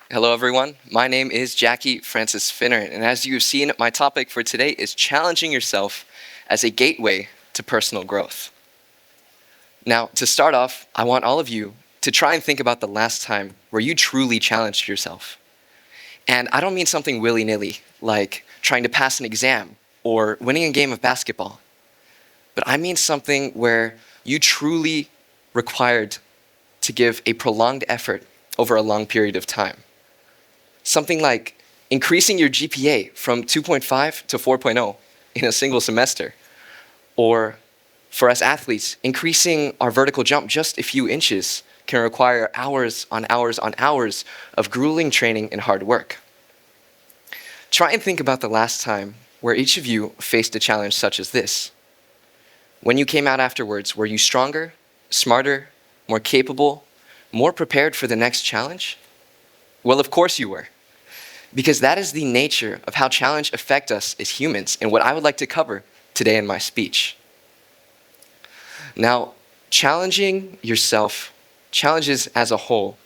Hello, everyone. My name is Jacky Francis Finneran, and as you've seen, my topic for today is challenging yourself as a gateway to personal growth. Now, to start off, I want all of you to try and think about the last time where you truly challenged yourself. And I don't mean something willy-nilly, like trying to pass an exam or winning a game of basketball, but I mean something where you truly required to give a prolonged effort over a long period of time. Something like increasing your GPA from 2.5 to 4.0 in a single semester. Or for us athletes, increasing our vertical jump just a few inches can require hours on hours on hours of grueling training and hard work. Try and think about the last time where each of you faced a challenge such as this. When you came out afterwards, were you stronger, smarter, more capable, more prepared for the next challenge? Well, of course you were. Because that is the nature of how challenge affect us as humans and what I would like to cover today in my speech. Now, challenging yourself, challenges as a whole,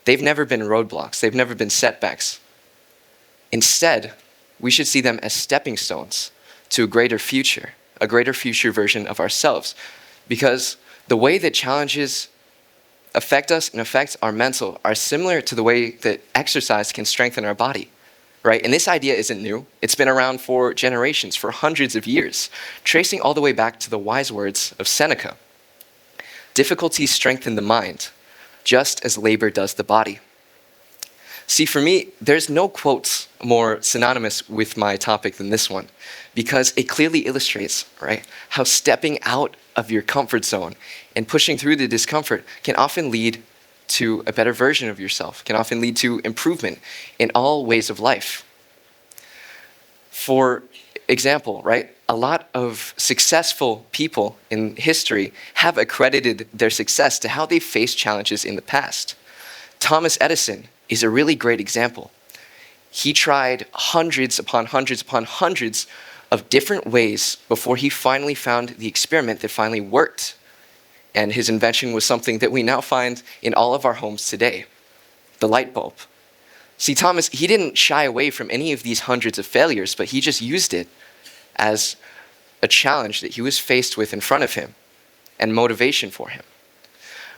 they've never been roadblocks, they've never been setbacks. Instead, we should see them as stepping stones to a greater future version of ourselves. Because the way that challenges affect us and affect our mental are similar to the way that exercise can strengthen our body, right? And this idea isn't new. It's been around for generations, for hundreds of years, tracing all the way back to the wise words of Seneca. Difficulties strengthen the mind, just as labor does the body. See, for me, there's no quote more synonymous with my topic than this one, because it clearly illustrates, right, how stepping out of your comfort zone and pushing through the discomfort can often lead to a better version of yourself, can often lead to improvement in all ways of life. For example, right, a lot of successful people in history have accredited their success to how they faced challenges in the past. Thomas Edison is a really great example. He tried hundreds upon hundreds upon hundreds of different ways before he finally found the experiment that finally worked. And his invention was something that we now find in all of our homes today, the light bulb. See, Thomas, he didn't shy away from any of these hundreds of failures, but he just used it as a challenge that he was faced with in front of him and motivation for him.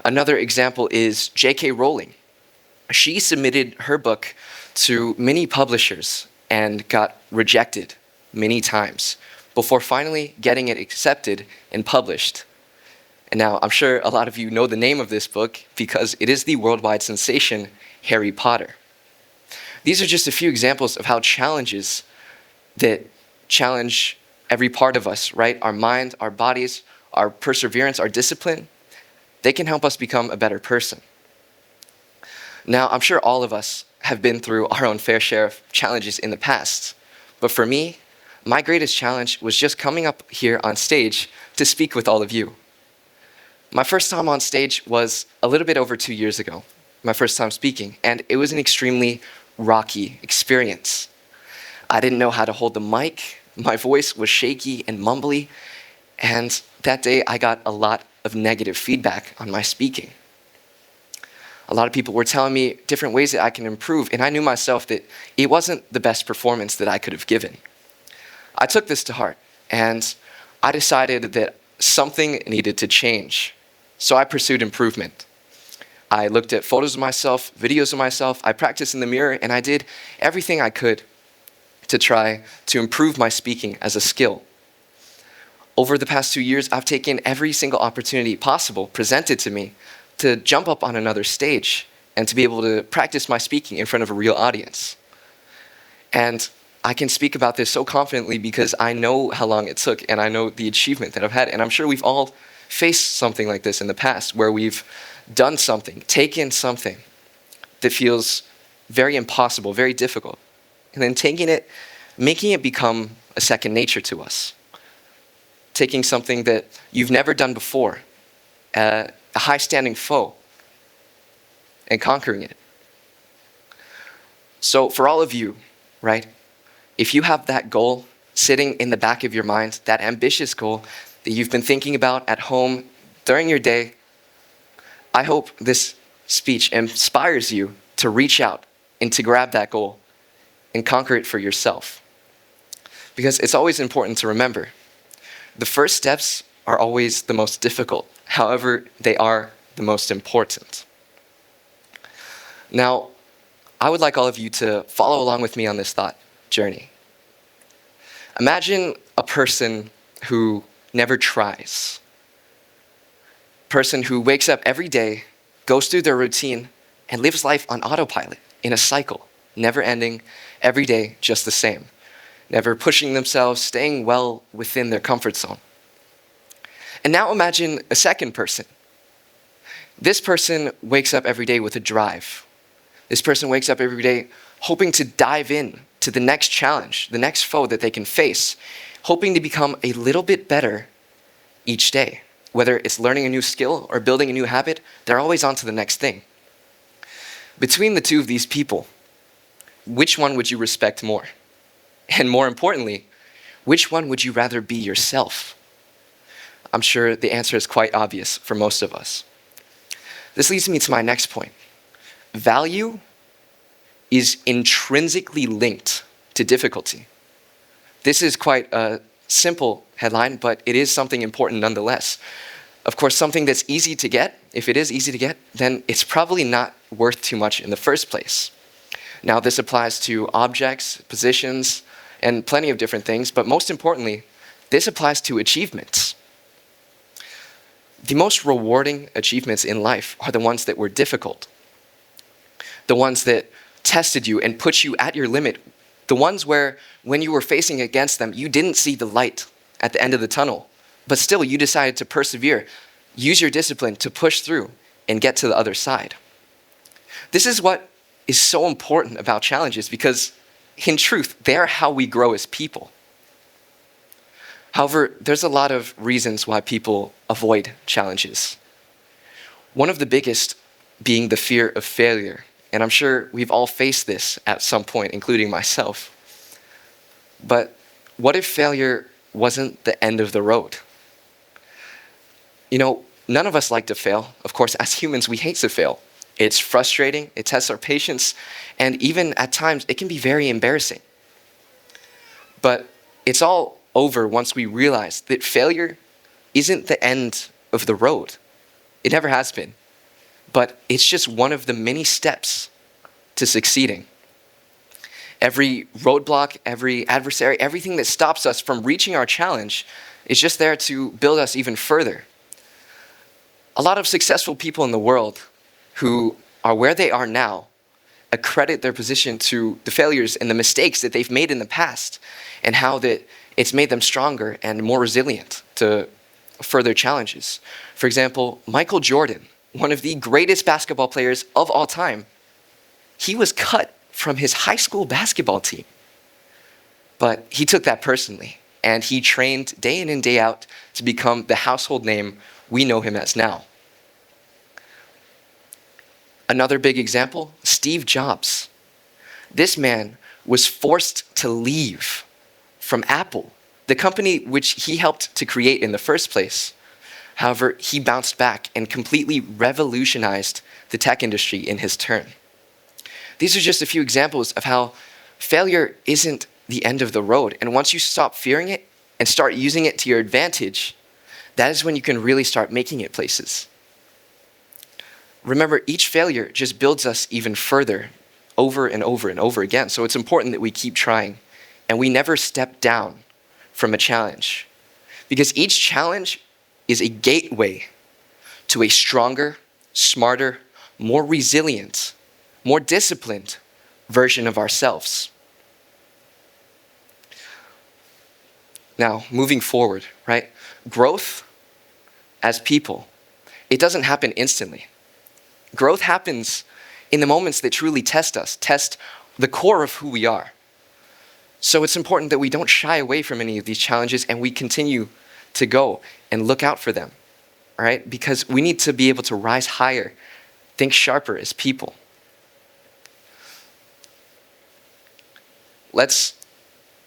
Another example is J.K. Rowling. She submitted her book to many publishers and got rejected many times before finally getting it accepted and published. And now I'm sure a lot of you know the name of this book because it is the worldwide sensation, Harry Potter. These are just a few examples of how challenges that challenge every part of us, right? Our mind, our bodies, our perseverance, our discipline, they can help us become a better person. Now, I'm sure all of us have been through our own fair share of challenges in the past. But for me, my greatest challenge was just coming up here on stage to speak with all of you. My first time on stage was a little bit over 2 years ago, my first time speaking, and it was an extremely rocky experience. I didn't know how to hold the mic, my voice was shaky and mumbly, and that day I got a lot of negative feedback on my speaking. A lot of people were telling me different ways that I can improve, and I knew myself that it wasn't the best performance that I could have given. I took this to heart, and I decided that something needed to change. So I pursued improvement. I looked at photos of myself, videos of myself, I practiced in the mirror, and I did everything I could to try to improve my speaking as a skill. Over the past 2 years, I've taken every single opportunity possible presented to me to jump up on another stage and to be able to practice my speaking in front of a real audience. And I can speak about this so confidently because I know how long it took and I know the achievement that I've had. And I'm sure we've all faced something like this in the past where we've done something, taken something that feels very impossible, very difficult, and then taking it, making it become a second nature to us. Taking something that you've never done before, a high-standing foe, and conquering it. So for all of you, right, if you have that goal sitting in the back of your mind, that ambitious goal that you've been thinking about at home during your day, I hope this speech inspires you to reach out and to grab that goal and conquer it for yourself. Because it's always important to remember, the first steps are always the most difficult. However, they are the most important. Now, I would like all of you to follow along with me on this thought journey. Imagine a person who never tries. A person who wakes up every day, goes through their routine, and lives life on autopilot in a cycle, never ending, every day just the same. Never pushing themselves, staying well within their comfort zone. And now imagine a second person. This person wakes up every day with a drive. This person wakes up every day hoping to dive in to the next challenge, the next foe that they can face, hoping to become a little bit better each day. Whether it's learning a new skill or building a new habit, they're always on to the next thing. Between the two of these people, which one would you respect more? And more importantly, which one would you rather be yourself? I'm sure the answer is quite obvious for most of us. This leads me to my next point. Value is intrinsically linked to difficulty. This is quite a simple headline, but it is something important nonetheless. Of course, something that's easy to get, if it is easy to get, then it's probably not worth too much in the first place. Now, this applies to objects, positions, and plenty of different things, but most importantly, this applies to achievements. The most rewarding achievements in life are the ones that were difficult, the ones that tested you and put you at your limit, the ones where when you were facing against them, you didn't see the light at the end of the tunnel, but still you decided to persevere, use your discipline to push through and get to the other side. This is what is so important about challenges because in truth, they are how we grow as people. However, there's a lot of reasons why people avoid challenges. One of the biggest being the fear of failure. And I'm sure we've all faced this at some point, including myself. But what if failure wasn't the end of the road? You know, none of us like to fail. Of course, as humans, we hate to fail. It's frustrating, it tests our patience, and even at times, it can be very embarrassing. But it's all over once we realize that failure isn't the end of the road. It never has been. But it's just one of the many steps to succeeding. Every roadblock, every adversary, everything that stops us from reaching our challenge is just there to build us even further. A lot of successful people in the world who are where they are now accredit their position to the failures and the mistakes that they've made in the past and how that it's made them stronger and more resilient to further challenges. For example, Michael Jordan, one of the greatest basketball players of all time, he was cut from his high school basketball team. But he took that personally, and he trained day in and day out to become the household name we know him as now. Another big example, Steve Jobs. This man was forced to leave from Apple, the company which he helped to create in the first place. However, he bounced back and completely revolutionized the tech industry in his turn. These are just a few examples of how failure isn't the end of the road. And once you stop fearing it and start using it to your advantage, that is when you can really start making it places. Remember, each failure just builds us even further, over and over and over again. So it's important that we keep trying and we never step down from a challenge. Because each challenge is a gateway to a stronger, smarter, more resilient, more disciplined version of ourselves. Now, moving forward, right? Growth as people, it doesn't happen instantly. Growth happens in the moments that truly test us, test the core of who we are. So it's important that we don't shy away from any of these challenges and we continue to go and look out for them, all right? Because we need to be able to rise higher, think sharper as people. Let's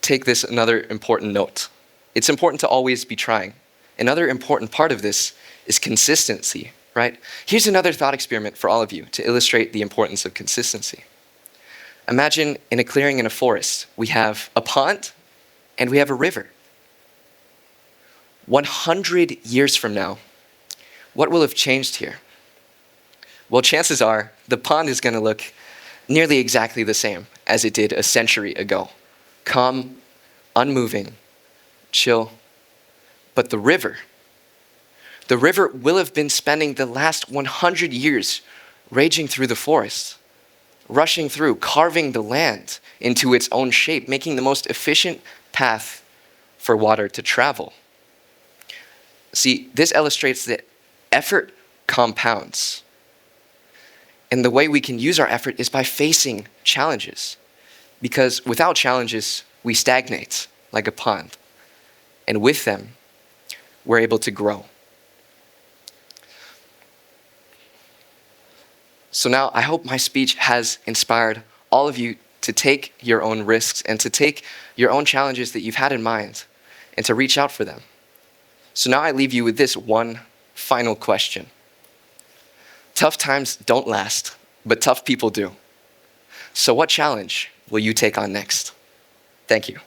take this another important note. It's important to always be trying. Another important part of this is consistency, right? Here's another thought experiment for all of you to illustrate the importance of consistency. Imagine in a clearing in a forest, we have a pond and we have a river. 100 years from now, what will have changed here? Well, chances are the pond is going to look nearly exactly the same as it did a century ago. Calm, unmoving, chill. But the river will have been spending the last 100 years raging through the forest, rushing through, carving the land into its own shape, making the most efficient path for water to travel. See, this illustrates that effort compounds. And the way we can use our effort is by facing challenges. Because without challenges, we stagnate like a pond. And with them, we're able to grow. So now I hope my speech has inspired all of you to take your own risks and to take your own challenges that you've had in mind and to reach out for them. So now I leave you with this one final question. Tough times don't last, but tough people do. So what challenge will you take on next? Thank you.